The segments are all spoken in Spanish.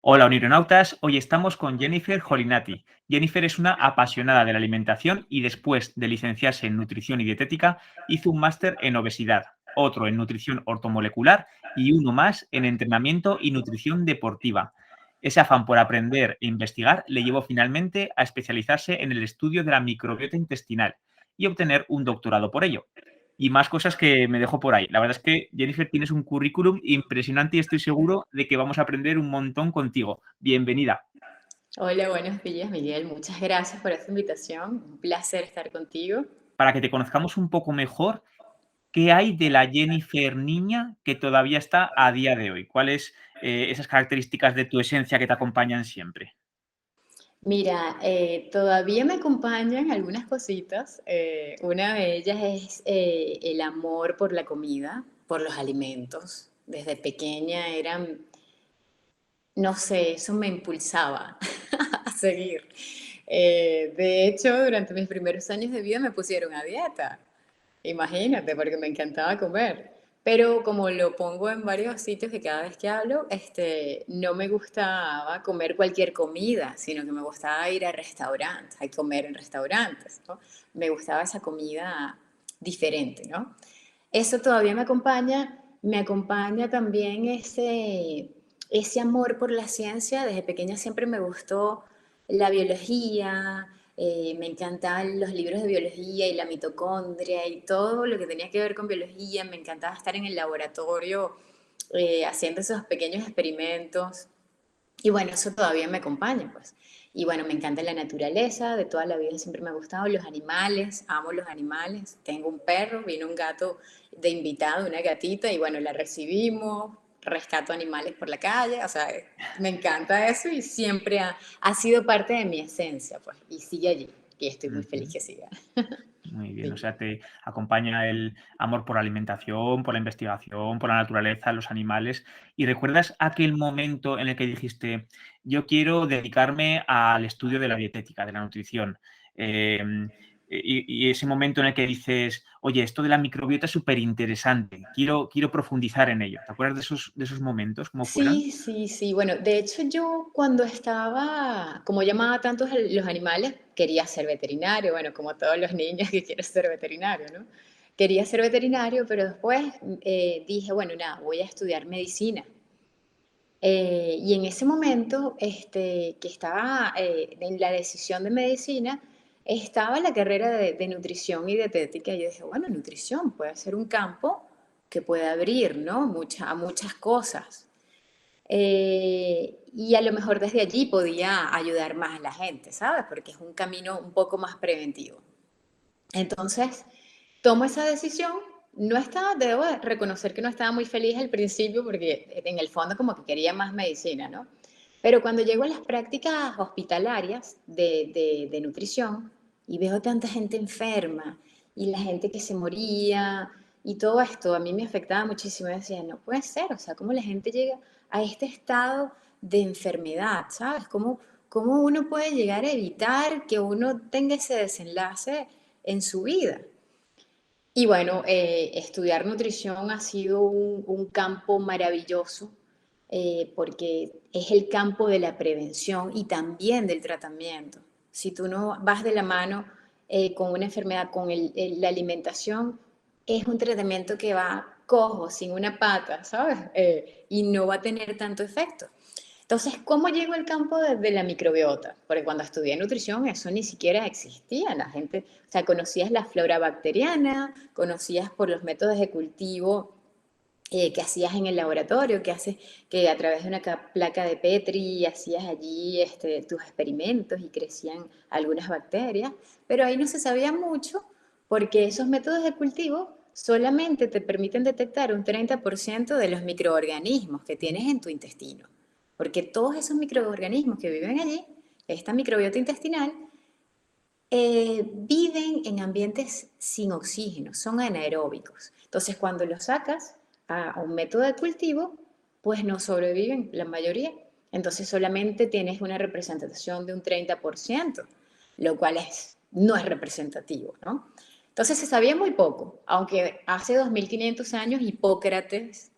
Hola, Unironautas. Hoy estamos con Jennifer Holinati. Jennifer es una apasionada de la alimentación y después de licenciarse en nutrición y dietética, hizo un máster en obesidad, otro en nutrición ortomolecular y uno más en entrenamiento y nutrición deportiva. Ese afán por aprender e investigar le llevó finalmente a especializarse en el estudio de la microbiota intestinal y obtener un doctorado por ello. Y más cosas que me dejo por ahí. La verdad es que, Jennifer, tienes un currículum impresionante y estoy seguro de que vamos a aprender un montón contigo. Bienvenida. Hola, buenos días, Miguel. Muchas gracias por esta invitación. Un placer estar contigo. Para que te conozcamos un poco mejor, ¿qué hay de la Jennifer niña que todavía está a día de hoy? ¿Cuáles esas características de tu esencia que te acompañan siempre? Mira, todavía me acompañan algunas cositas. Una de ellas es el amor por la comida, por los alimentos. Desde pequeña no sé, eso me impulsaba a seguir. De hecho, durante mis primeros años de vida me pusieron a dieta. Imagínate, porque me encantaba comer. Pero como lo pongo en varios sitios que cada vez que hablo, no me gustaba comer cualquier comida, sino que me gustaba ir a restaurantes, a comer en restaurantes, ¿no? Me gustaba esa comida diferente, ¿no? Eso todavía me acompaña también ese amor por la ciencia. Desde pequeña siempre me gustó la biología, me encantaban los libros de biología y la mitocondria y todo lo que tenía que ver con biología. Me encantaba estar en el laboratorio haciendo esos pequeños experimentos. Y bueno, eso todavía me acompaña, pues. Y bueno, me encanta la naturaleza, de toda la vida siempre me ha gustado los animales, amo los animales. Tengo un perro, vino un gato de invitado, una gatita, y bueno, la recibimos, rescato animales por la calle, o sea, me encanta eso y siempre ha sido parte de mi esencia, pues, y sigue allí, y estoy muy feliz Ujú. que siga. Muy bien, o Dime. sea, te acompaña el amor por la alimentación, por la investigación, por la naturaleza, los animales. ¿Y recuerdas aquel momento en el que dijiste, yo quiero dedicarme al estudio de la dietética, de la nutrición? Y ese momento en el que dices, oye, esto de la microbiota es súper interesante, quiero profundizar en ello. ¿Te acuerdas de esos momentos, cómo fueron? Sí, sí, sí. Bueno, de hecho yo cuando estaba, como llamaba tanto a los animales, quería ser veterinario, bueno, como todos los niños que quieren ser veterinario, ¿no? Quería ser veterinario, pero después dije, bueno, nada, voy a estudiar medicina. Y en ese momento, que estaba en la decisión de medicina, estaba la carrera de nutrición y dietética. Y yo dije, bueno, nutrición puede ser un campo que puede abrir, ¿no? A muchas cosas. Y a lo mejor desde allí podía ayudar más a la gente, ¿sabes? Porque es un camino un poco más preventivo. Entonces, tomo esa decisión. No estaba, debo de reconocer que no estaba muy feliz al principio porque en el fondo como que quería más medicina, ¿no? Pero cuando llego a las prácticas hospitalarias de nutrición y veo tanta gente enferma y la gente que se moría y todo esto, a mí me afectaba muchísimo. Yo decía, no puede ser, o sea, cómo la gente llega a este estado de enfermedad, ¿sabes? ¿Cómo uno puede llegar a evitar que uno tenga ese desenlace en su vida? Y bueno, estudiar nutrición ha sido un campo maravilloso porque es el campo de la prevención y también del tratamiento. Si tú no vas de la mano con una enfermedad, con la alimentación, es un tratamiento que va cojo, sin una pata, ¿sabes? Y no va a tener tanto efecto. Entonces, ¿cómo llego al campo de la microbiota? Porque cuando estudié nutrición eso ni siquiera existía. La gente, o sea, conocías la flora bacteriana, conocías por los métodos de cultivo que hacías en el laboratorio, que a través de una placa de Petri hacías allí tus experimentos y crecían algunas bacterias, pero ahí no se sabía mucho porque esos métodos de cultivo solamente te permiten detectar un 30% de los microorganismos que tienes en tu intestino, porque todos esos microorganismos que viven allí, esta microbiota intestinal, viven en ambientes sin oxígeno, son anaeróbicos. Entonces, cuando los sacas a un método de cultivo, pues no sobreviven la mayoría. Entonces, solamente tienes una representación de un 30%, lo cual no es representativo, ¿no? Entonces, se sabía muy poco, aunque hace 2500 años Hipócrates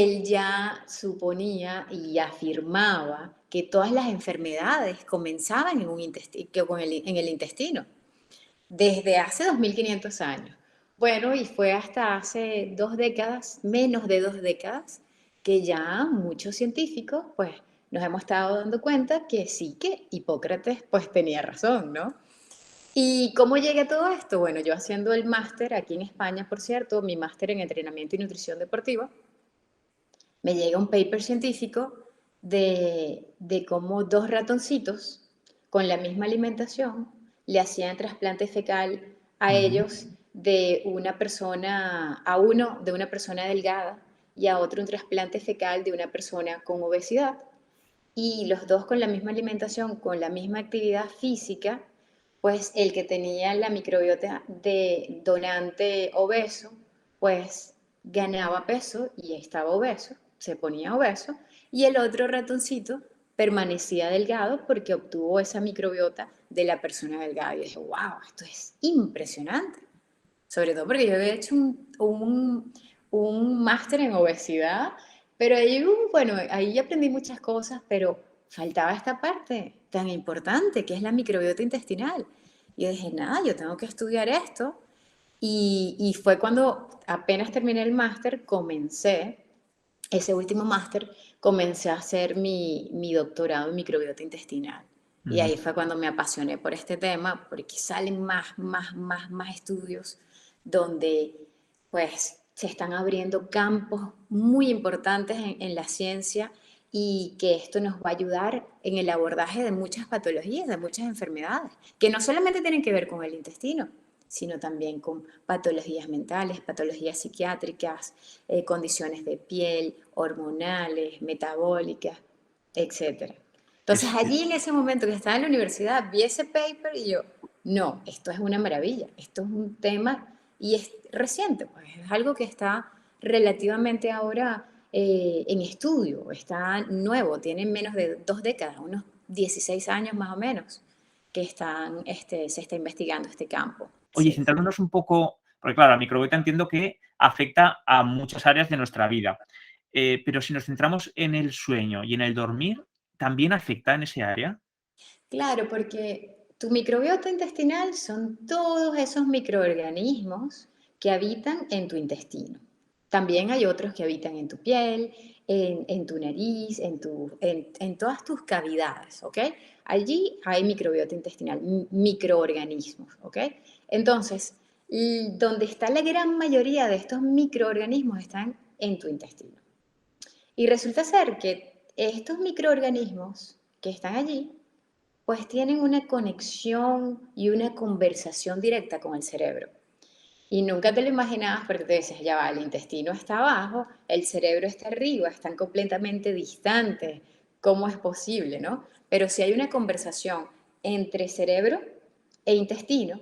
él ya suponía y afirmaba que todas las enfermedades comenzaban en el intestino, desde hace 2500 años. Bueno, y fue hasta hace 2 décadas, menos de 2 décadas, que ya muchos científicos, pues, nos hemos estado dando cuenta que sí, que Hipócrates, pues, tenía razón, ¿no? ¿Y cómo llegué a todo esto? Bueno, yo haciendo el máster aquí en España, por cierto, mi máster en entrenamiento y nutrición deportiva, me llega un paper científico de cómo dos ratoncitos con la misma alimentación le hacían trasplante fecal a Ujú. ellos de una persona, a uno de una persona delgada y a otro un trasplante fecal de una persona con obesidad. Y los dos con la misma alimentación, con la misma actividad física, pues el que tenía la microbiota de donante obeso, pues ganaba peso y estaba obeso, se ponía obeso, y el otro ratoncito permanecía delgado porque obtuvo esa microbiota de la persona delgada. Y dije, wow, esto es impresionante. Sobre todo porque yo había hecho un máster en obesidad, pero ahí, bueno, ahí aprendí muchas cosas, pero faltaba esta parte tan importante que es la microbiota intestinal. Y yo dije, nada, yo tengo que estudiar esto. Y fue cuando apenas terminé el máster, comencé, ese último máster, comencé a hacer mi doctorado en microbiota intestinal. Y Ujú. ahí fue cuando me apasioné por este tema, porque salen más estudios donde pues se están abriendo campos muy importantes en la ciencia y que esto nos va a ayudar en el abordaje de muchas patologías, de muchas enfermedades, que no solamente tienen que ver con el intestino, sino también con patologías mentales, patologías psiquiátricas, condiciones de piel, hormonales, metabólicas, etcétera. Entonces Es, allí en ese momento que estaba en la universidad vi ese paper y yo, no, esto es una maravilla, esto es un tema y es reciente, pues es algo que está relativamente ahora en estudio, está nuevo, tiene menos de 2 décadas, unos 16 años más o menos que se está investigando este campo. Oye, Sí. centrándonos un poco, porque claro, la microbiota entiendo que afecta a muchas áreas de nuestra vida, pero si nos centramos en el sueño y en el dormir, ¿también afecta en ese área? Claro, porque tu microbiota intestinal son todos esos microorganismos que habitan en tu intestino. También hay otros que habitan en tu piel, en tu nariz, en todas tus cavidades, ¿ok? Allí hay microbiota intestinal, microorganismos, ¿ok? Entonces, donde está la gran mayoría de estos microorganismos están en tu intestino. Y resulta ser que estos microorganismos que están allí pues tienen una conexión y una conversación directa con el cerebro. Y nunca te lo imaginabas porque te dices, ya va, el intestino está abajo, el cerebro está arriba, están completamente distantes. ¿Cómo es posible, no? Pero si hay una conversación entre cerebro e intestino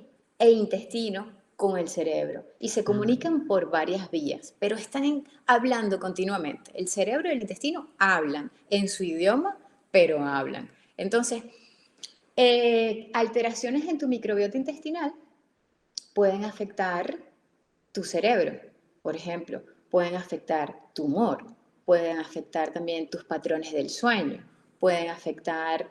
con el cerebro. Y se Mm. comunican por varias vías, pero están hablando continuamente. El cerebro y el intestino hablan en su idioma, pero hablan. Entonces, alteraciones en tu microbiota intestinal pueden afectar tu cerebro, por ejemplo, pueden afectar tu humor, pueden afectar también tus patrones del sueño, pueden afectar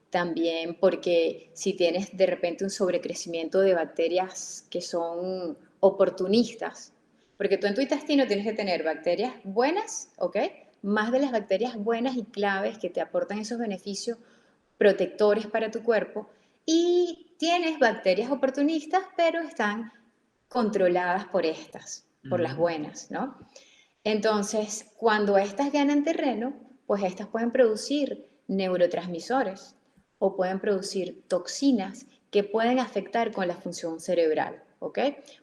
también porque si tienes de repente un sobrecrecimiento de bacterias que son oportunistas, porque tú en tu intestino tienes que tener bacterias buenas, ¿ok? Más de las bacterias buenas y claves que te aportan esos beneficios protectores para tu cuerpo y tienes bacterias oportunistas, pero están controladas por estas, por las Mm. buenas, ¿no? Entonces, cuando estas ganan terreno, pues estas pueden producir neurotransmisores o pueden producir toxinas que pueden afectar con la función cerebral, ¿ok?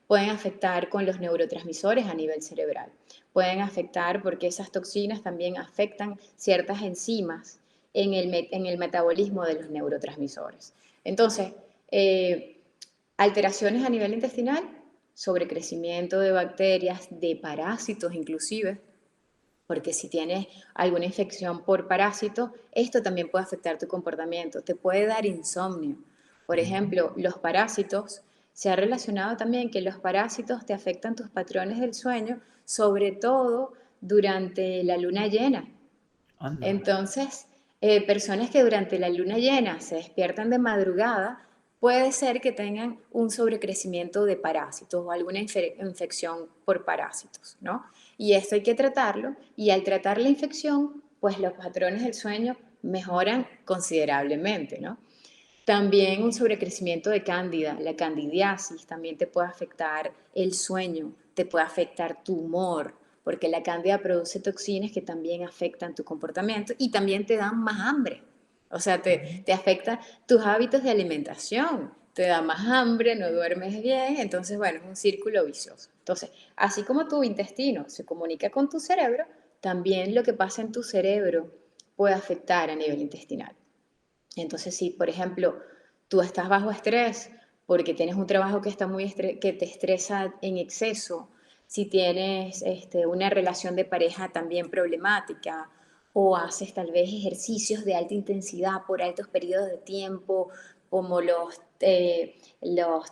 Pueden afectar con los neurotransmisores a nivel cerebral. Pueden afectar porque esas toxinas también afectan ciertas enzimas en el metabolismo de los neurotransmisores. Entonces, eh, alteraciones a nivel intestinal, sobrecrecimiento de bacterias, de parásitos inclusive, porque si tienes alguna infección por parásito, esto también puede afectar tu comportamiento, te puede dar insomnio. Por Mm. ejemplo, los parásitos, se ha relacionado también que los parásitos te afectan tus patrones del sueño, sobre todo durante la luna llena. Anda. Entonces, personas que durante la luna llena se despiertan de madrugada, puede ser que tengan un sobrecrecimiento de parásitos o alguna infección por parásitos, ¿no? Y esto hay que tratarlo y al tratar la infección, pues los patrones del sueño mejoran considerablemente, ¿no? También un sobrecrecimiento de cándida, la candidiasis, también te puede afectar el sueño, te puede afectar tu humor, porque la cándida produce toxinas que también afectan tu comportamiento y también te dan más hambre. O sea, te afecta tus hábitos de alimentación, te da más hambre, no duermes bien, entonces, bueno, es un círculo vicioso. Entonces, así como tu intestino se comunica con tu cerebro, también lo que pasa en tu cerebro puede afectar a nivel intestinal. Entonces, si por ejemplo tú estás bajo estrés porque tienes un trabajo que, que te estresa en exceso, si tienes una relación de pareja también problemática o haces tal vez ejercicios de alta intensidad por altos periodos de tiempo, como los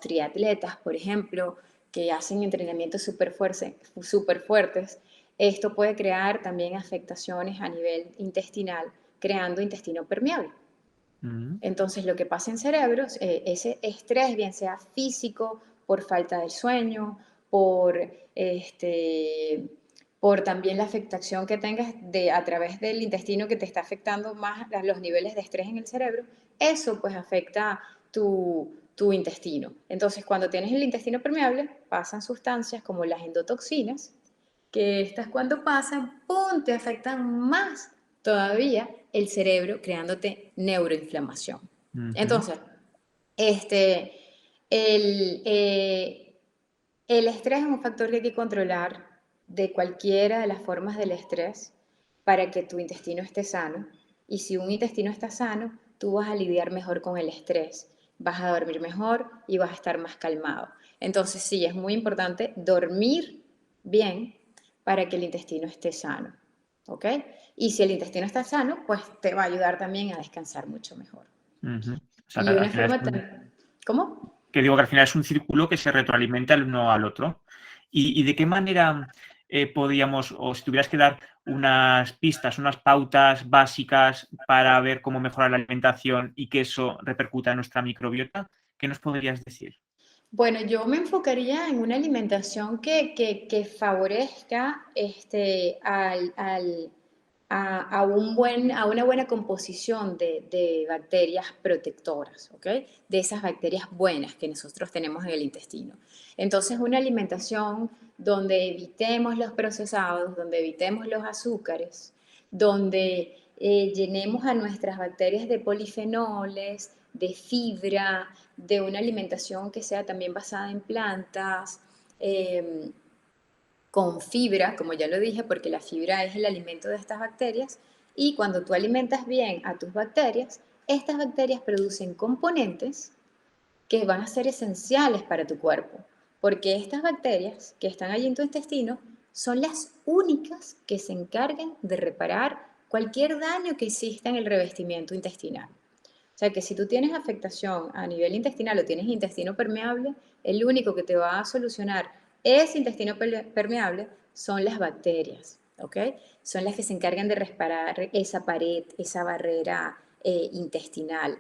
triatletas, por ejemplo, que hacen entrenamientos súper fuertes, esto puede crear también afectaciones a nivel intestinal, creando intestino permeable. Mm. Entonces, lo que pasa en cerebros, ese estrés, bien sea físico, por falta de sueño, por, este, por también la afectación que tengas a través del intestino que te está afectando más los niveles de estrés en el cerebro, eso pues afecta tu intestino. Entonces, cuando tienes el intestino permeable, pasan sustancias como las endotoxinas, que estas cuando pasan, ¡pum!, te afectan más todavía el cerebro, creándote neuroinflamación. Ujú. Entonces, este, el, eh, el estrés es un factor que hay que controlar de cualquiera de las formas del estrés para que tu intestino esté sano. Y si un intestino está sano, tú vas a lidiar mejor con el estrés, vas a dormir mejor y vas a estar más calmado. Entonces, sí, es muy importante dormir bien para que el intestino esté sano. ¿Ok? Y si el intestino está sano, pues te va a ayudar también a descansar mucho mejor. Ujú. O sea, que Y al una final es forma tan... ¿Cómo? que digo que al final es un círculo que se retroalimenta el uno al otro. Y de qué manera podríamos, o si tuvieras que dar unas pistas, unas pautas básicas para ver cómo mejorar la alimentación y que eso repercuta en nuestra microbiota, ¿qué nos podrías decir? Bueno, yo me enfocaría en una alimentación que favorezca a una buena composición de bacterias protectoras, ¿ok? De esas bacterias buenas que nosotros tenemos en el intestino. Entonces, una alimentación donde evitemos los procesados, donde evitemos los azúcares, donde llenemos a nuestras bacterias de polifenoles, de fibra, de una alimentación que sea también basada en plantas, eh, con fibra, como ya lo dije, porque la fibra es el alimento de estas bacterias, y cuando tú alimentas bien a tus bacterias, estas bacterias producen componentes que van a ser esenciales para tu cuerpo, porque estas bacterias que están allí en tu intestino son las únicas que se encargan de reparar cualquier daño que exista en el revestimiento intestinal. O sea que si tú tienes afectación a nivel intestinal o tienes intestino permeable, el único que te va a solucionar ese intestino permeable son las bacterias, ¿ok? Son las que se encargan de reparar esa pared, esa barrera intestinal.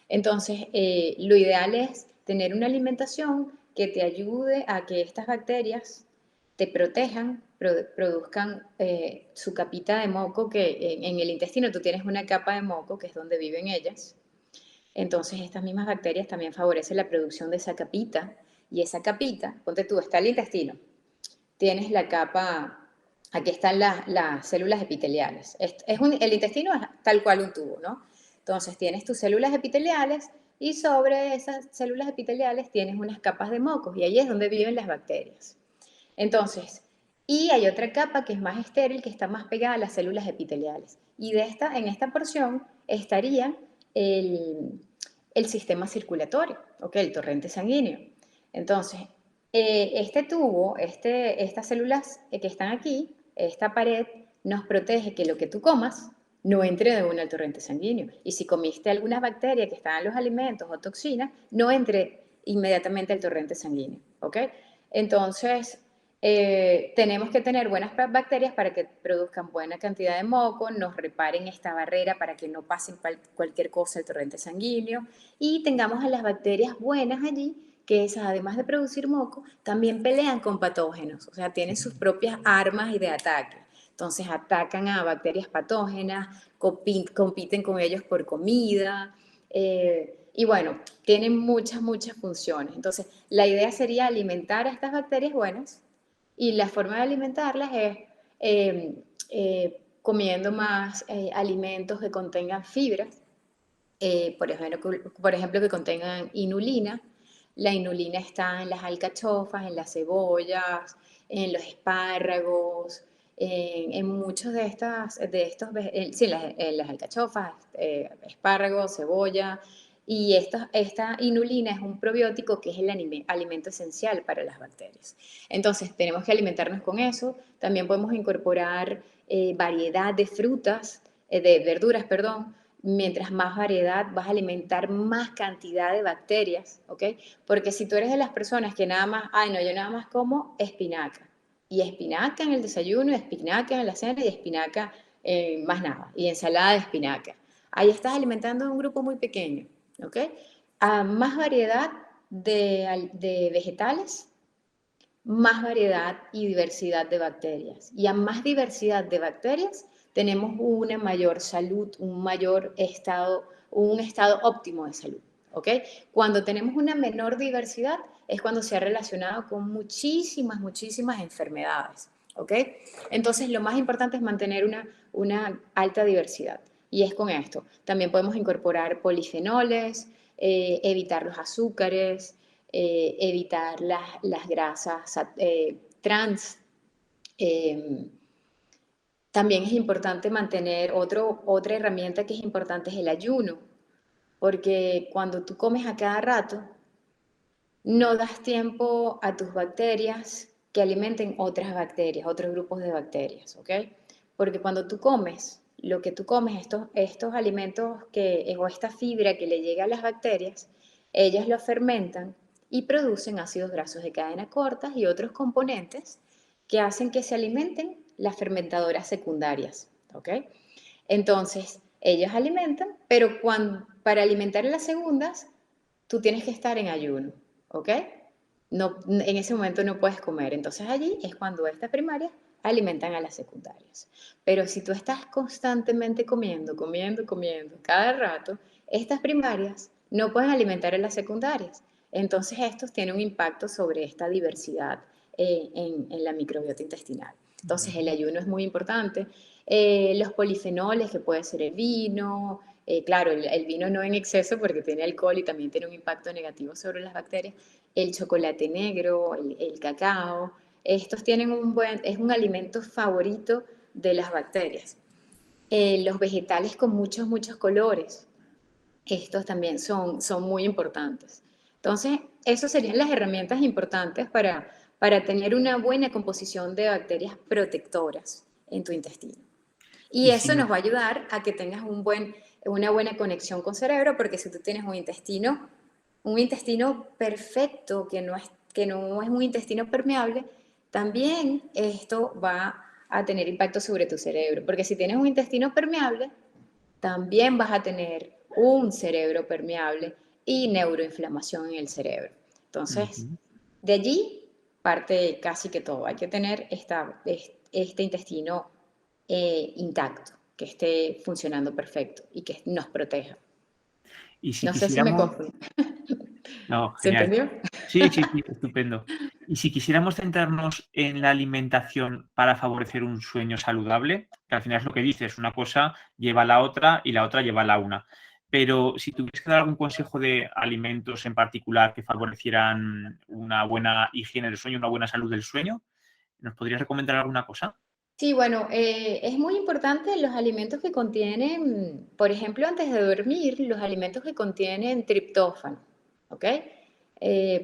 Entonces, lo ideal es tener una alimentación que te ayude a que estas bacterias te protejan, produzcan su capita de moco, que en el intestino tú tienes una capa de moco, que es donde viven ellas. Entonces, estas mismas bacterias también favorecen la producción de esa capita. Y esa capita, ponte tú, está el intestino, tienes la capa, aquí están las células epiteliales. El intestino es tal cual un tubo, ¿no? Entonces tienes tus células epiteliales y sobre esas células epiteliales tienes unas capas de mocos y ahí es donde viven las bacterias. Entonces, y hay otra capa que es más estéril, que está más pegada a las células epiteliales. Y en esta porción estaría el, el sistema circulatorio, ¿ok? El torrente sanguíneo. Entonces, este tubo, estas células que están aquí, esta pared, nos protege que lo que tú comas no entre de una al torrente sanguíneo. Y si comiste alguna bacteria que está en los alimentos o toxinas, no entre inmediatamente al torrente sanguíneo, ¿ok? Entonces, Tenemos que tener buenas bacterias para que produzcan buena cantidad de moco, nos reparen esta barrera para que no pasen cualquier cosa al torrente sanguíneo y tengamos a las bacterias buenas allí, que esas, además de producir moco, también pelean con patógenos, o sea, tienen sus propias armas y de ataque. Entonces atacan a bacterias patógenas, compiten con ellos por comida, y bueno, tienen muchas, muchas funciones. Entonces, la idea sería alimentar a estas bacterias buenas y la forma de alimentarlas es comiendo más alimentos que contengan fibras, por ejemplo, que contengan inulina. La inulina está en las alcachofas, en las cebollas, en los espárragos, en muchos sí, en las alcachofas, espárragos, cebolla. Y esta inulina es un probiótico que es el alimento esencial para las bacterias. Entonces, tenemos que alimentarnos con eso. También podemos incorporar variedad de frutas, de verduras, perdón. Mientras más variedad, vas a alimentar más cantidad de bacterias, ¿ok? Porque si tú eres de las personas que nada más, ay no, yo nada más como espinaca, y espinaca en el desayuno, espinaca en la cena y espinaca más nada, y ensalada de espinaca. Ahí estás alimentando a un grupo muy pequeño, ¿ok? A más variedad de vegetales, más variedad y diversidad de bacterias. Y a más diversidad de bacterias, tenemos una mayor salud, un estado óptimo de salud. ¿Ok? Cuando tenemos una menor diversidad es cuando se ha relacionado con muchísimas, muchísimas enfermedades. ¿Ok? Entonces, lo más importante es mantener una alta diversidad. Y es con esto. También podemos incorporar polifenoles, evitar los azúcares, evitar las grasas trans. Eh, También es importante mantener otra herramienta que es importante es el ayuno, porque cuando tú comes a cada rato, no das tiempo a tus bacterias que alimenten otras bacterias, otros grupos de bacterias, ¿ok? Porque cuando tú comes, lo que tú comes, estos alimentos o esta fibra que le llega a las bacterias, ellas lo fermentan y producen ácidos grasos de cadena corta y otros componentes que hacen que se alimenten las fermentadoras secundarias, ¿ok? Entonces, ellas alimentan, pero para alimentar las segundas, tú tienes que estar en ayuno, ¿ok? No, en ese momento no puedes comer. Entonces allí es cuando estas primarias alimentan a las secundarias. Pero si tú estás constantemente comiendo, comiendo, comiendo, cada rato, estas primarias no pueden alimentar a las secundarias. Entonces estos tienen un impacto sobre esta diversidad en la microbiota intestinal. Entonces el ayuno es muy importante. Los polifenoles, que puede ser el vino, claro, el vino no en exceso porque tiene alcohol y también tiene un impacto negativo sobre las bacterias, el chocolate negro, el cacao, estos tienen es un alimento favorito de las bacterias. Los vegetales con muchos, muchos colores, estos también son muy importantes. Entonces, esas serían las herramientas importantes para tener una buena composición de bacterias protectoras en tu intestino. Y Y si eso no, nos va a ayudar a que tengas una buena conexión con cerebro, porque si tú tienes un intestino perfecto, que no es un intestino permeable, también esto va a tener impacto sobre tu cerebro. Porque si tienes un intestino permeable, también vas a tener un cerebro permeable y neuroinflamación en el cerebro. Entonces, ujú. de allí parte casi que todo. Hay que tener este intestino intacto, que esté funcionando perfecto y que nos proteja. Y si No sé si me quisiéramos, confundí. no, ¿Se genial. entendió? Sí, sí, sí, estupendo. Y si quisiéramos centrarnos en la alimentación para favorecer un sueño saludable, que al final es lo que dices, una cosa lleva a la otra y la otra lleva a la una. Pero si tuvieras que dar algún consejo de alimentos en particular que favorecieran una buena higiene del sueño, una buena salud del sueño, ¿nos podrías recomendar alguna cosa? Sí, bueno, es muy importante los alimentos que contienen, por ejemplo, antes de dormir, los alimentos que contienen triptófano, ¿ok?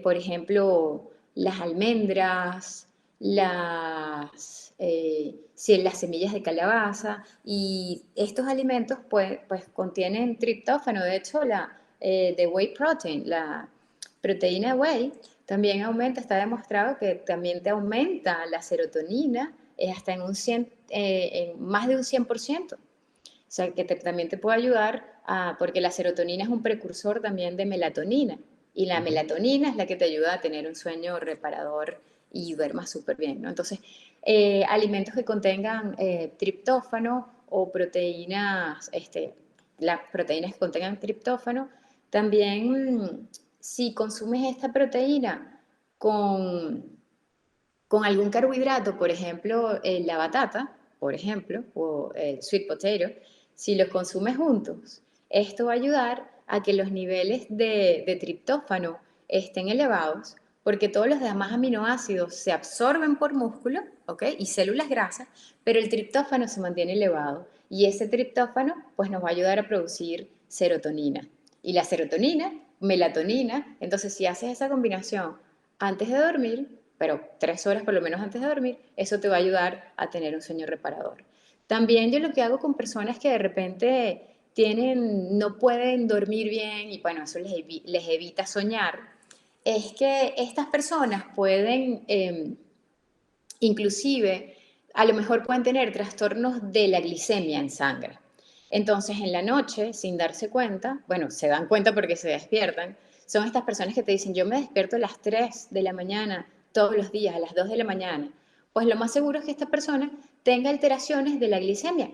Por ejemplo, las almendras, sí, las semillas de calabaza, y estos alimentos pues contienen triptófano. De hecho, the whey protein, la proteína whey, También aumenta, está demostrado que también te aumenta la serotonina hasta en más de un 100%. O sea, que también te puede ayudar porque la serotonina es un precursor también de melatonina. Y la Ujú. melatonina es la que te ayuda a tener un sueño reparador y duermas súper bien, ¿no? Entonces, alimentos que contengan triptófano o proteínas, las proteínas que contengan triptófano, también si consumes esta proteína con, con algún carbohidrato, por ejemplo, la batata, por ejemplo, o el sweet potato, si los consumes juntos, esto va a ayudar a que los niveles de triptófano estén elevados, porque todos los demás aminoácidos se absorben por músculo, ¿ok? Y células grasas, pero el triptófano se mantiene elevado. Y ese triptófano, pues nos va a ayudar a producir serotonina. Y la serotonina, melatonina, entonces si haces esa combinación antes de dormir, pero 3 horas por lo menos antes de dormir, eso te va a ayudar a tener un sueño reparador. También yo lo que hago con personas que de repente no pueden dormir bien y bueno, eso les evita soñar, es que estas personas pueden, inclusive, a lo mejor pueden tener trastornos de la glicemia en sangre. Entonces, en la noche, sin darse cuenta, bueno, se dan cuenta porque se despiertan, son estas personas que te dicen, yo me despierto a las 3 de la mañana todos los días, a las 2 de la mañana. Pues lo más seguro es que esta persona tenga alteraciones de la glicemia.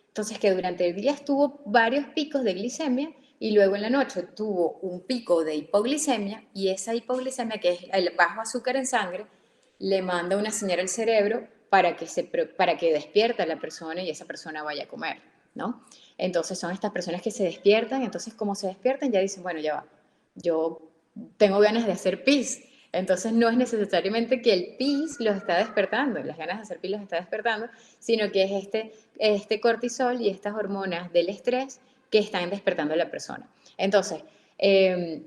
Entonces, que durante el día tuvo varios picos de glicemia y luego en la noche tuvo un pico de hipoglicemia y esa hipoglicemia, que es el bajo azúcar en sangre, le manda una señal al cerebro para que despierta a la persona y esa persona vaya a comer, ¿no? Entonces son estas personas que se despiertan, entonces como se despiertan ya dicen, bueno, ya va, yo tengo ganas de hacer pis. Entonces no es necesariamente que el pis los está despertando, las ganas de hacer pis los está despertando, sino que es este cortisol y estas hormonas del estrés que están despertando a la persona. Entonces, eh,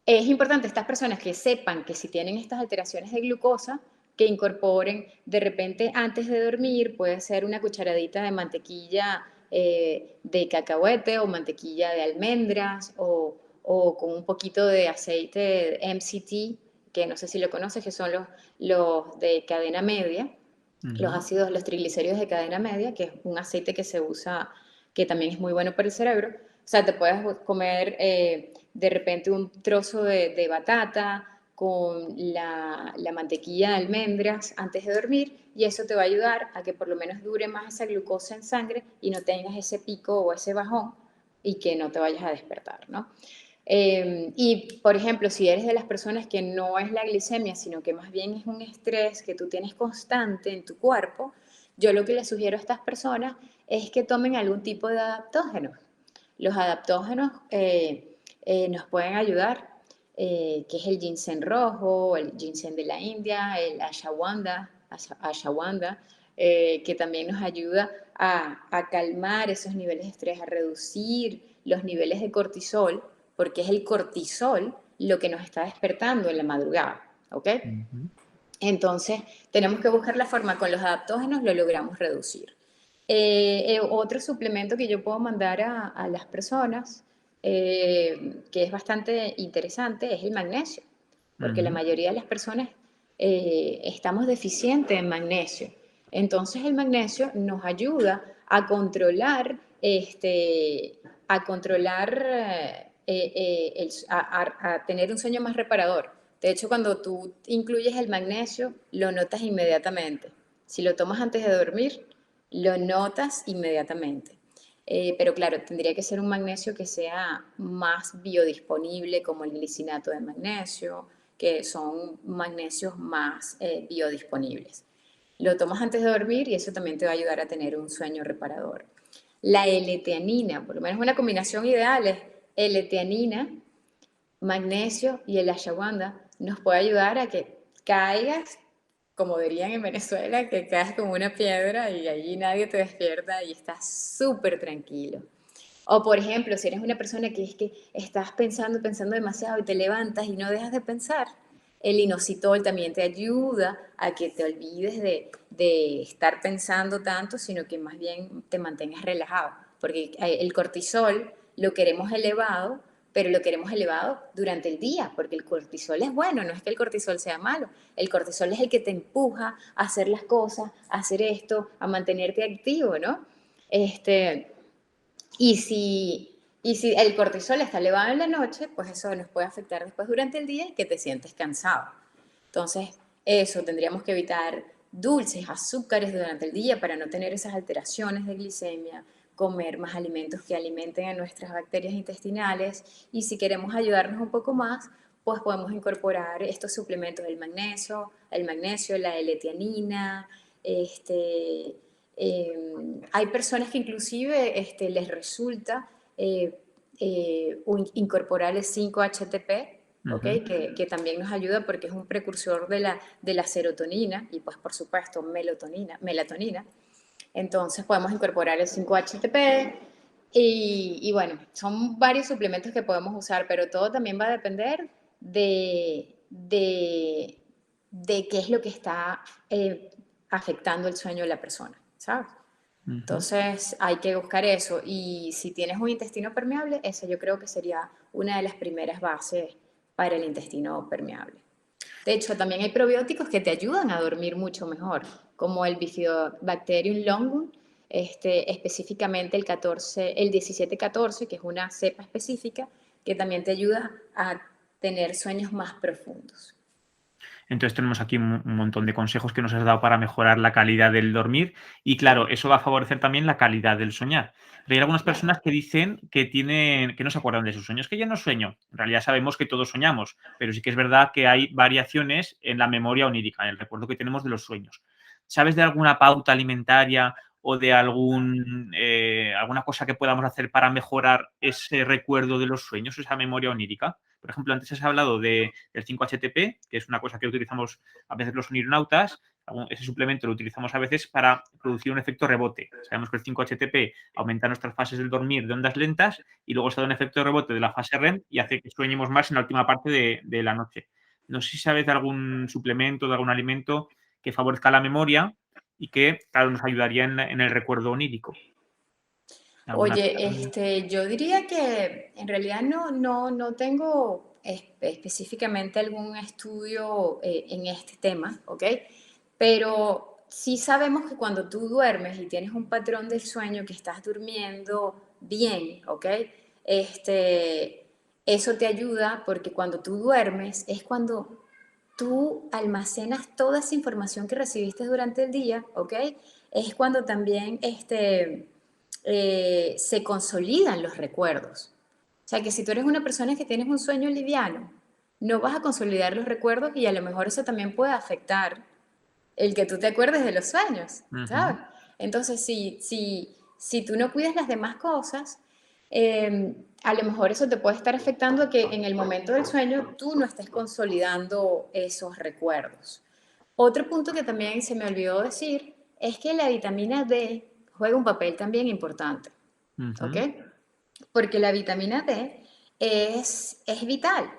es importante estas personas que sepan que si tienen estas alteraciones de glucosa, que incorporen de repente antes de dormir, puede ser una cucharadita de mantequilla de cacahuete o mantequilla de almendras o con un poquito de aceite MCT, que no sé si lo conoces, que son los de cadena media, los Ujú. ácidos, los triglicéridos de cadena media, que es un aceite que se usa, que también es muy bueno para el cerebro. O sea, te puedes comer de repente un trozo de batata con la mantequilla de almendras antes de dormir y eso te va a ayudar a que por lo menos dure más esa glucosa en sangre y no tengas ese pico o ese bajón y que no te vayas a despertar, ¿no? Y, por ejemplo, si eres de las personas que no es la glicemia, sino que más bien es un estrés que tú tienes constante en tu cuerpo, yo lo que les sugiero a estas personas es que tomen algún tipo de adaptógenos. Los adaptógenos nos pueden ayudar, que es el ginseng rojo, el ginseng de la India, el ashwagandha, que también nos ayuda a calmar esos niveles de estrés, a reducir los niveles de cortisol, porque es el cortisol lo que nos está despertando en la madrugada, ¿ok? Ujú. Entonces, tenemos que buscar la forma, con los adaptógenos lo logramos reducir. Otro suplemento que yo puedo mandar a las personas, que es bastante interesante, es el magnesio, porque la Ujú. mayoría de las personas estamos deficientes en magnesio. Entonces, el magnesio nos ayuda a controlar, a tener un sueño más reparador. De hecho, cuando tú incluyes el magnesio, lo notas inmediatamente. Si lo tomas antes de dormir, lo notas inmediatamente. Pero claro, tendría que ser un magnesio que sea más biodisponible, como el glicinato de magnesio, que son magnesios más biodisponibles. Lo tomas antes de dormir y eso también te va a ayudar a tener un sueño reparador. La L-teanina, por lo menos una combinación ideal es L-teanina, magnesio y el ashwagandha, nos puede ayudar a que caigas, como dirían en Venezuela, que caes como una piedra y allí nadie te despierta y estás súper tranquilo. O por ejemplo, si eres una persona que es que estás pensando demasiado y te levantas y no dejas de pensar, el inositol también te ayuda a que te olvides de estar pensando tanto, sino que más bien te mantengas relajado, porque el cortisol lo queremos elevado pero lo queremos elevado durante el día, porque el cortisol es bueno, no es que el cortisol sea malo. El cortisol es el que te empuja a hacer las cosas, a hacer esto, a mantenerte activo, ¿no? Este, y si el cortisol está elevado en la noche, pues eso nos puede afectar después durante el día y que te sientes cansado. Entonces, eso, tendríamos que evitar dulces, azúcares durante el día para no tener esas alteraciones de glicemia, comer más alimentos que alimenten a nuestras bacterias intestinales y si queremos ayudarnos un poco más, pues podemos incorporar estos suplementos del magnesio, la L-tianina, este, hay personas que inclusive les resulta eh, incorporar el 5-HTP, ¿ok? Ujú. Que también nos ayuda porque es un precursor de la serotonina y pues por supuesto melatonina. Entonces podemos incorporar el 5-HTP y bueno, son varios suplementos que podemos usar, pero todo también va a depender de qué es lo que está afectando el sueño de la persona, ¿sabes? Ujú. Entonces hay que buscar eso. Y si tienes un intestino permeable, esa yo creo que sería una de las primeras bases para el intestino permeable. De hecho, también hay probióticos que te ayudan a dormir mucho mejor, como el Bifidobacterium longum, específicamente el 1714, que es una cepa específica que también te ayuda a tener sueños más profundos. Entonces tenemos aquí un montón de consejos que nos has dado para mejorar la calidad del dormir y claro, eso va a favorecer también la calidad del soñar. Pero hay algunas Claro. personas que dicen que no se acuerdan de sus sueños, que ya no sueño. En realidad sabemos que todos soñamos, pero sí que es verdad que hay variaciones en la memoria onírica, en el recuerdo que tenemos de los sueños. ¿Sabes de alguna pauta alimentaria o de alguna cosa que podamos hacer para mejorar ese recuerdo de los sueños, esa memoria onírica? Por ejemplo, antes has hablado del 5-HTP, que es una cosa que utilizamos a veces los onironautas. Ese suplemento lo utilizamos a veces para producir un efecto rebote. Sabemos que el 5-HTP aumenta nuestras fases del dormir de ondas lentas y luego se da un efecto de rebote de la fase REM y hace que sueñemos más en la última parte de la noche. No sé si sabes de algún suplemento, de algún alimento que favorezca la memoria y que, claro, nos ayudaría en el recuerdo onírico. ¿Alguna Oye, cosa? yo diría que en realidad no tengo específicamente algún estudio en este tema, ¿ok? Pero sí sabemos que cuando tú duermes y tienes un patrón del sueño que estás durmiendo bien, ¿ok? Este, eso te ayuda porque cuando tú duermes es cuando tú almacenas toda esa información que recibiste durante el día, ¿ok? Es cuando también se consolidan los recuerdos. O sea, que si tú eres una persona que tienes un sueño liviano, no vas a consolidar los recuerdos y a lo mejor eso también puede afectar el que tú te acuerdes de los sueños, Ujú. ¿sabes? Entonces, si tú no cuidas las demás cosas, a lo mejor eso te puede estar afectando a que en el momento del sueño tú no estés consolidando esos recuerdos. Otro punto que también se me olvidó decir es que la vitamina D juega un papel también importante, ¿ok? Ujú. Porque la vitamina D es vital.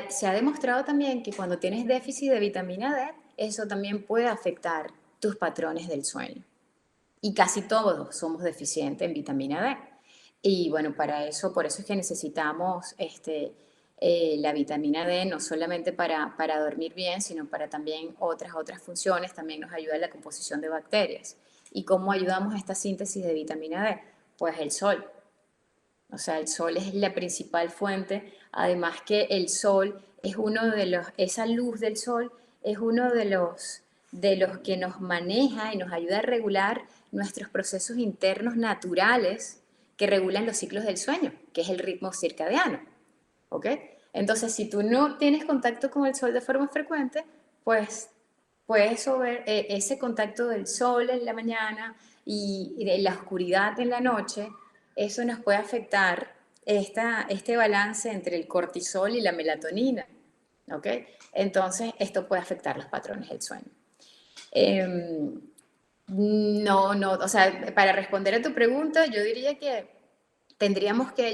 Se ha demostrado también que cuando tienes déficit de vitamina D, eso también puede afectar tus patrones del sueño. Y casi todos somos deficientes en vitamina D. Y bueno, por eso es que necesitamos la vitamina D, no solamente para dormir bien, sino para también otras funciones. También nos ayuda en la composición de bacterias. ¿Y cómo ayudamos a esta síntesis de vitamina D? Pues el sol. O sea, el sol es la principal fuente. Además que el sol es esa luz del sol es uno de los que nos maneja y nos ayuda a regular nuestros procesos internos naturales que regulan los ciclos del sueño, que es el ritmo circadiano. ¿Ok? Entonces, si tú no tienes contacto con el sol de forma frecuente, pues puedes ver ese contacto del sol en la mañana y de la oscuridad en la noche, eso nos puede afectar este balance entre el cortisol y la melatonina. ¿Ok? Entonces, esto puede afectar los patrones del sueño. Em, no, o sea, para responder a tu pregunta, yo diría que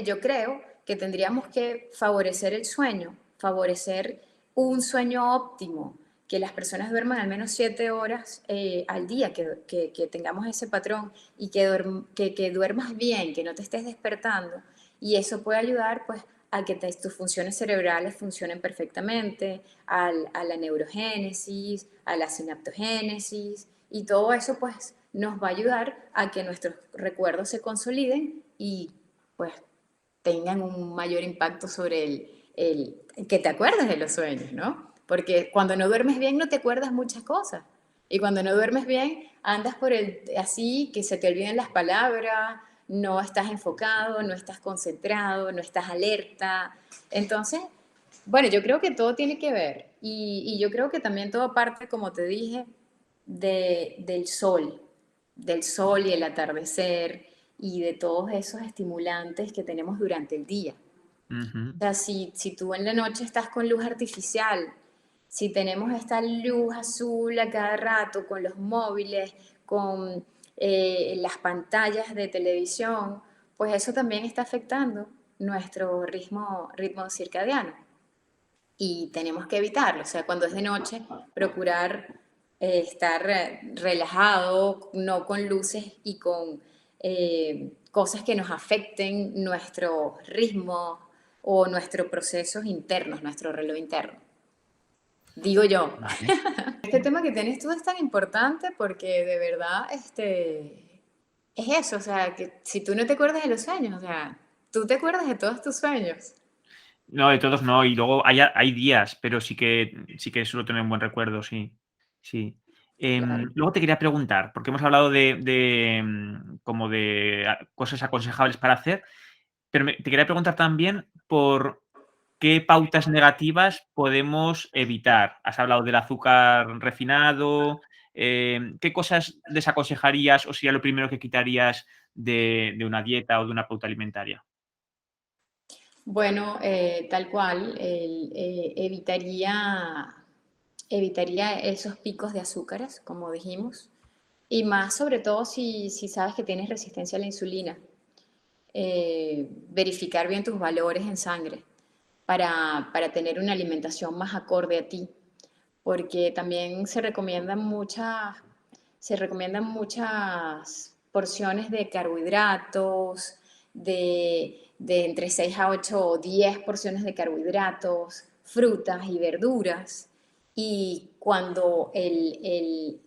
yo creo que tendríamos que favorecer el sueño, favorecer un sueño óptimo, que las personas duerman al menos 7 horas al día, que tengamos ese patrón y que duermas bien, que no te estés despertando. y eso puede ayudar pues a que tus funciones cerebrales funcionen perfectamente, a la neurogénesis, a la sinaptogénesis, y todo eso pues nos va a ayudar a que nuestros recuerdos se consoliden y pues tengan un mayor impacto sobre que te acuerdes de los sueños, ¿no? Porque cuando no duermes bien no te acuerdas muchas cosas. Y cuando no duermes bien, andas por el así, que se te olviden las palabras, no estás enfocado, no estás concentrado, no estás alerta. Entonces, bueno, yo creo que todo tiene que ver. Y yo creo que también todo parte, como te dije, del sol y el atardecer y de todos esos estimulantes que tenemos durante el día. Ujú. O sea, si tú en la noche estás con luz artificial, si tenemos esta luz azul a cada rato con los móviles, con las pantallas de televisión, pues eso también está afectando nuestro ritmo circadiano y tenemos que evitarlo. O sea, cuando es de noche, procurar estar relajado, no con luces y con cosas que nos afecten nuestro ritmo o nuestros procesos internos, nuestro reloj interno. Digo yo. Vale. Este tema que tienes tú es tan importante porque de verdad es eso, o sea, que si tú no te acuerdas de los sueños, o sea, tú te acuerdas de todos tus sueños. No, de todos no. Y luego hay días, pero sí que suelo tener un buen recuerdo, sí. Sí. Claro. Luego te quería preguntar, porque hemos hablado como de cosas aconsejables para hacer, pero te quería preguntar también por qué pautas negativas podemos evitar. Has hablado del azúcar refinado. ¿Qué cosas desaconsejarías o sería lo primero que quitarías de una dieta o de una pauta alimentaria? Bueno, tal cual, evitaría esos picos de azúcares, como dijimos, y más sobre todo si sabes que tienes resistencia a la insulina. Verificar bien tus valores en sangre para tener una alimentación más acorde a ti, porque también se recomiendan muchas porciones de carbohidratos, de entre 6 a 8 o 10 porciones de carbohidratos, frutas y verduras. Y cuando el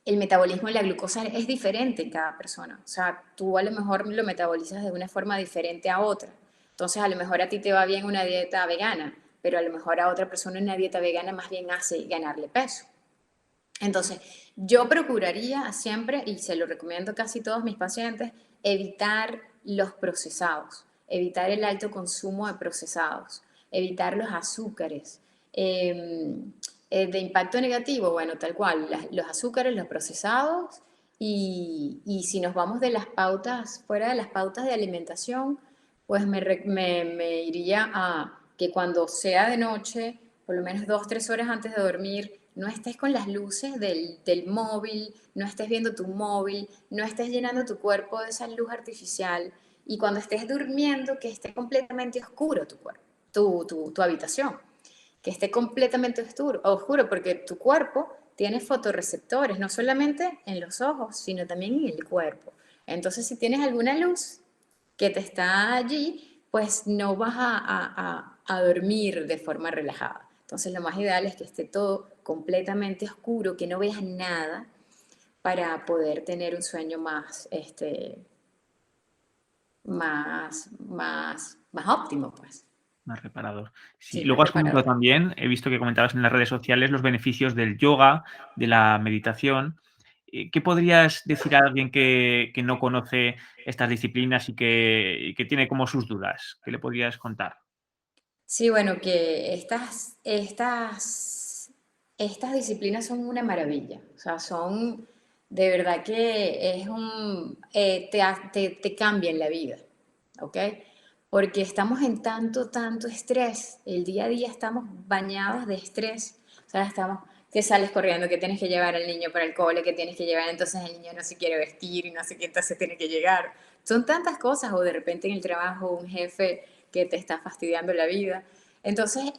metabolismo de la glucosa es diferente en cada persona. O sea, tú a lo mejor lo metabolizas de una forma diferente a otra. Entonces, a lo mejor a ti te va bien una dieta vegana, pero a lo mejor a otra persona una dieta vegana más bien hace ganarle peso. Entonces, yo procuraría siempre, y se lo recomiendo a casi todos mis pacientes, evitar los procesados, evitar el alto consumo de procesados, evitar los azúcares. Eh, de impacto negativo, bueno, tal cual, los azúcares, los procesados, y si nos vamos de las pautas, fuera de las pautas de alimentación, pues me iría a que cuando sea de noche, por lo menos 2, 3 horas antes de dormir, no estés con las luces del móvil, no estés viendo tu móvil, no estés llenando tu cuerpo de esa luz artificial y cuando estés durmiendo que esté completamente oscuro tu cuerpo, tu habitación, que esté completamente oscuro porque tu cuerpo tiene fotorreceptores, no solamente en los ojos, sino también en el cuerpo. Entonces, si tienes alguna luz que te está allí, pues no vas a dormir de forma relajada. Entonces lo más ideal es que esté todo completamente oscuro, que no veas nada para poder tener un sueño más óptimo, pues. Más reparador. Sí, Sí, más luego has comentado reparador. también, he visto que comentabas en las redes sociales los beneficios del yoga, de la meditación. ¿Qué podrías decir a alguien que no conoce estas disciplinas y que tiene como sus dudas? ¿Qué le podrías contar? Sí, bueno, que estas disciplinas son una maravilla. O sea, son de verdad que te cambian la vida, ¿ok? Porque estamos en tanto estrés. El día a día estamos bañados de estrés. O sea, estamos que sales corriendo, que tienes que llevar al niño para el cole, que tienes que llevar, entonces el niño no se quiere vestir y no sé qué, entonces tiene que llegar. Son tantas cosas, o de repente en el trabajo un jefe que te está fastidiando la vida. Entonces,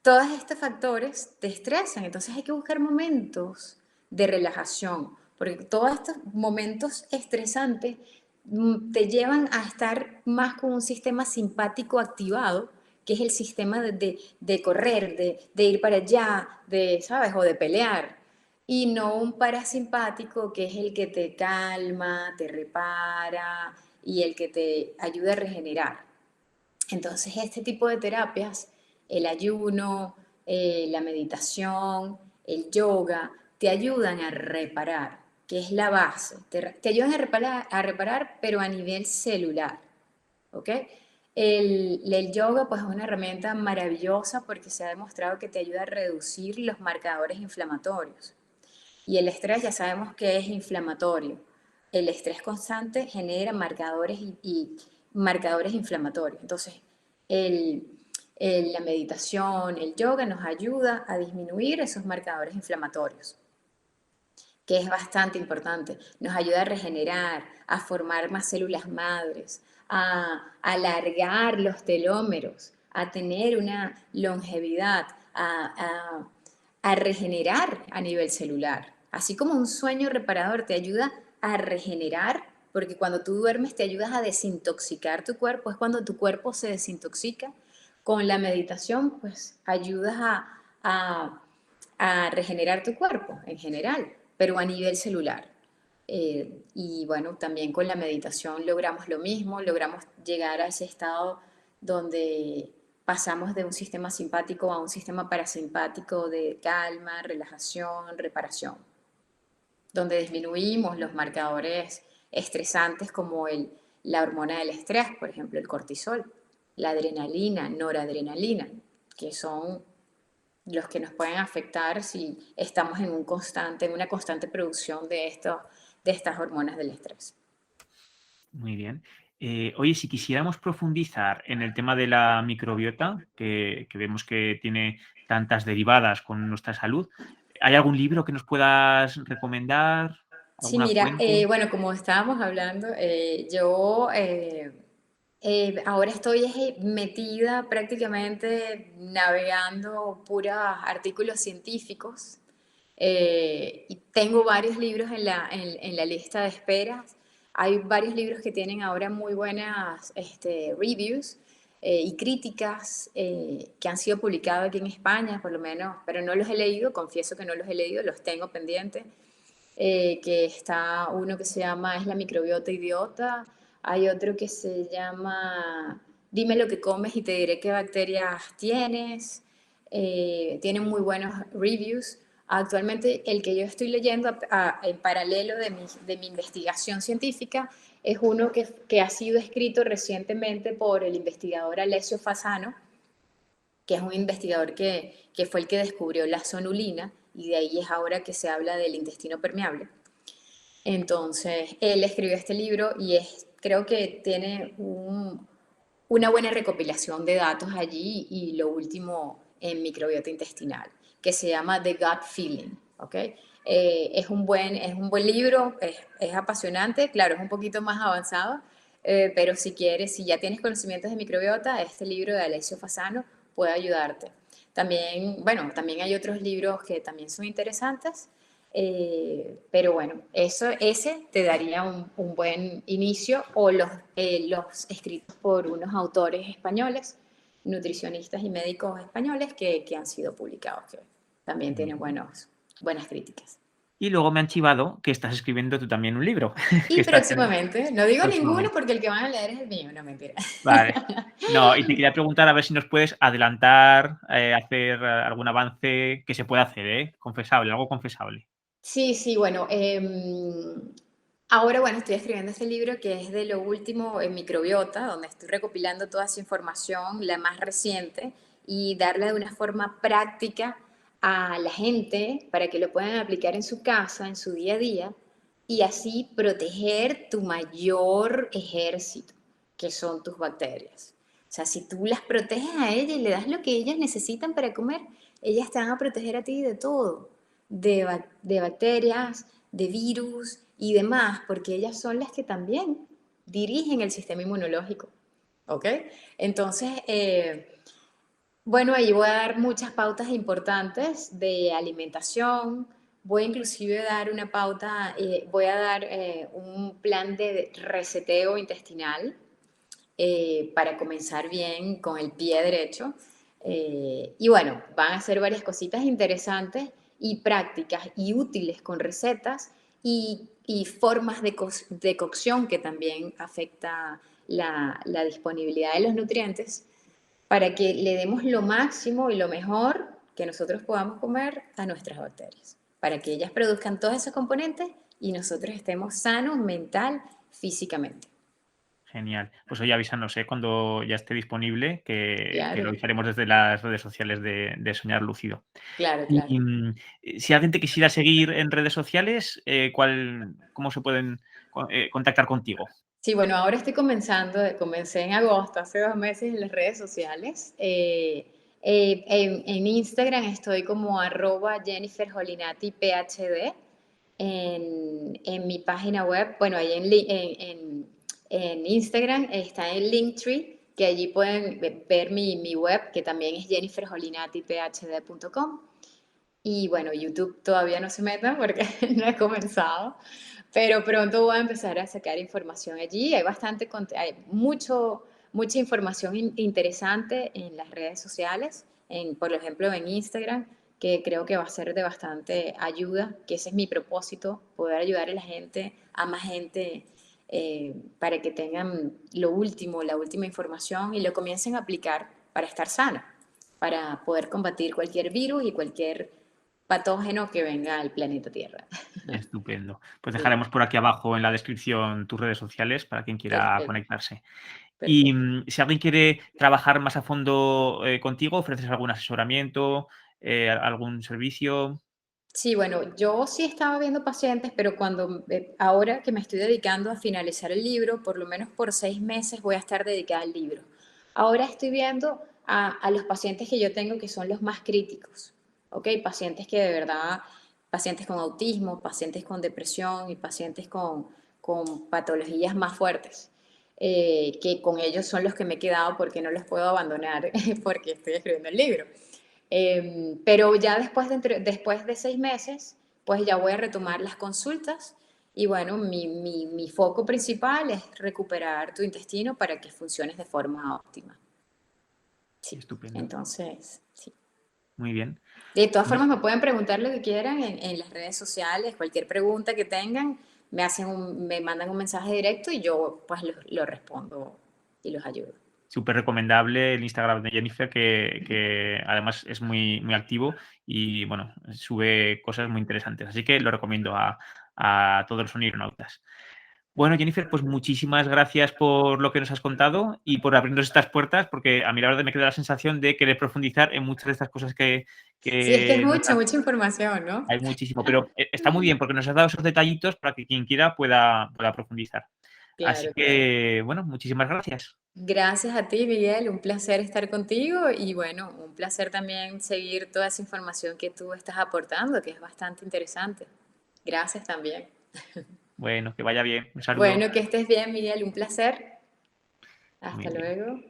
todos estos factores te estresan, entonces hay que buscar momentos de relajación, porque todos estos momentos estresantes te llevan a estar más con un sistema simpático activado, que es el sistema de correr, de ir para allá, ¿sabes? O de pelear. Y no un parasimpático, que es el que te calma, te repara y el que te ayuda a regenerar. Entonces, este tipo de terapias, el ayuno, la meditación, el yoga, te ayudan a reparar, que es la base. Te ayudan a reparar, pero a nivel celular, ¿ok? El yoga, pues, es una herramienta maravillosa porque se ha demostrado que te ayuda a reducir los marcadores inflamatorios. Y el estrés ya sabemos que es inflamatorio. El estrés constante genera marcadores y marcadores inflamatorios. Entonces, el, la meditación, el yoga nos ayuda a disminuir esos marcadores inflamatorios, que es bastante importante. Nos ayuda a regenerar, a formar más células madres, a alargar los telómeros, a tener una longevidad, a regenerar a nivel celular. Así como un sueño reparador te ayuda a regenerar, porque cuando tú duermes te ayudas a desintoxicar tu cuerpo, es cuando tu cuerpo se desintoxica. Con la meditación, pues ayudas a, a regenerar tu cuerpo en general, pero a nivel celular. Y bueno, también con la meditación logramos lo mismo, logramos llegar a ese estado donde pasamos de un sistema simpático a un sistema parasimpático de calma, relajación, reparación, donde disminuimos los marcadores estresantes como la hormona del estrés, por ejemplo, el cortisol, la adrenalina, noradrenalina, que son los que nos pueden afectar si estamos en una constante producción de estas hormonas del estrés. Muy bien. Oye, si quisiéramos profundizar en el tema de la microbiota, que vemos que tiene tantas derivadas con nuestra salud, ¿hay algún libro que nos puedas recomendar? Sí, ¿Alguna mira, fuente? bueno, como estábamos hablando, yo ahora estoy metida prácticamente navegando puros artículos científicos y tengo varios libros en la lista de esperas. Hay varios libros que tienen ahora muy buenas reviews y críticas que han sido publicados aquí en España, por lo menos, pero no los he leído, confieso que no los he leído, los tengo pendientes. Que está uno que se llama Es la microbiota idiota, hay otro que se llama Dime lo que comes y te diré qué bacterias tienes. Tienen muy buenos reviews. Actualmente el que yo estoy leyendo en paralelo de mi investigación científica es uno que ha sido escrito recientemente por el investigador Alessio Fasano, que es un investigador que fue el que descubrió la sonulina y de ahí es ahora que se habla del intestino permeable. Entonces, él escribió este libro y creo que tiene una buena recopilación de datos allí y lo último en microbiota intestinal, que se llama The Gut Feeling, ¿ok? Es un buen libro, es apasionante, claro, es un poquito más avanzado, pero si quieres, si ya tienes conocimientos de microbiota, este libro de Alessio Fasano puede ayudarte. También, bueno, también hay otros libros que también son interesantes, pero bueno, ese te daría un buen inicio o los escritos por unos autores españoles, nutricionistas y médicos españoles que han sido publicados, que también Muy tienen bien. buenas críticas. Y luego me han chivado que estás escribiendo tú también un libro, que Y estás próximamente, no digo ninguno próximamente. porque el que van a leer es el mío, no mentira. Vale. No, y te quería preguntar a ver si nos puedes adelantar, hacer algún avance que se pueda hacer, ¿eh? Confesable, algo confesable. Sí, sí, bueno, ahora, bueno, estoy escribiendo este libro que es de lo último en microbiota, donde estoy recopilando toda esa información, la más reciente, y darla de una forma práctica a la gente para que lo puedan aplicar en su casa, en su día a día, y así proteger tu mayor ejército, que son tus bacterias. O sea, si tú las proteges a ellas y le das lo que ellas necesitan para comer, ellas te van a proteger a ti de todo, de bacterias, de virus y demás, porque ellas son las que también dirigen el sistema inmunológico. ¿Ok? Entonces, bueno, ahí voy a dar muchas pautas importantes de alimentación, voy inclusive a dar una pauta, voy a dar un plan de reseteo intestinal para comenzar bien con el pie derecho. Y bueno, van a ser varias cositas interesantes y prácticas y útiles con recetas y formas de cocción que también afecta la disponibilidad de los nutrientes para que le demos lo máximo y lo mejor que nosotros podamos comer a nuestras bacterias, para que ellas produzcan todos esos componentes y nosotros estemos sanos mental, físicamente. Genial. Pues oye, avísanos, cuando ya esté disponible, que lo Claro, avisaremos desde las redes sociales de Soñar Lúcido. claro, claro. Y, si alguien te quisiera seguir en redes sociales, ¿cómo se pueden contactar contigo? Sí, bueno, ahora estoy comenzando, comencé en agosto, hace 2 meses en las redes sociales. En Instagram estoy como @Jennifer Holinati PhD. En mi página web, bueno, ahí en Instagram está el Linktree, que allí pueden ver mi web, que también es jenniferholinatiphd.com. Y bueno, YouTube todavía no se metan porque no he comenzado, pero pronto voy a empezar a sacar información allí. Hay hay mucha información interesante en las redes sociales, por ejemplo en Instagram, que creo que va a ser de bastante ayuda, que ese es mi propósito, poder ayudar a la gente, a más gente, para que tengan lo último, la última información y lo comiencen a aplicar para estar sana, para poder combatir cualquier virus y cualquier patógeno que venga al planeta Tierra. Estupendo. Pues Sí, dejaremos por aquí abajo en la descripción tus redes sociales para quien quiera perfecto, conectarse. Y, perfecto. si alguien quiere trabajar más a fondo, contigo, ¿ofreces algún asesoramiento, algún servicio? Sí, bueno, yo sí estaba viendo pacientes, pero ahora que me estoy dedicando a finalizar el libro, por lo menos por 6 meses voy a estar dedicada al libro. Ahora estoy viendo a los pacientes que yo tengo que son los más críticos, ¿ok? Pacientes que de verdad, pacientes con autismo, pacientes con depresión y pacientes con patologías más fuertes, que con ellos son los que me he quedado porque no los puedo abandonar porque estoy escribiendo el libro. Pero ya después de 6 meses, pues ya voy a retomar las consultas y bueno, mi foco principal es recuperar tu intestino para que funciones de forma óptima. Sí, Estupendo. entonces, sí. Muy bien. De todas Bueno, formas, me pueden preguntar lo que quieran en las redes sociales, cualquier pregunta que tengan, me mandan un mensaje directo y yo pues lo respondo y los ayudo. súper recomendable el Instagram de Jennifer, que además es muy activo y, bueno, sube cosas muy interesantes. Así que lo recomiendo a todos los onironautas. Bueno, Jennifer, pues muchísimas gracias por lo que nos has contado y por abrirnos estas puertas, porque a mí la verdad me queda la sensación de querer profundizar en muchas de estas cosas Sí, es que es que nos mucha, has. mucha información, ¿no? Hay muchísimo, pero está muy bien porque nos has dado esos detallitos para que quien quiera pueda profundizar. Así Claro, claro. que, bueno, muchísimas gracias. Gracias a ti, Miguel. Un placer estar contigo y bueno, un placer también seguir toda esa información que tú estás aportando, que es bastante interesante. Gracias también. Bueno, que vaya bien. Un saludo. Bueno, que estés bien, Miguel. Un placer. Muy Hasta bien. luego.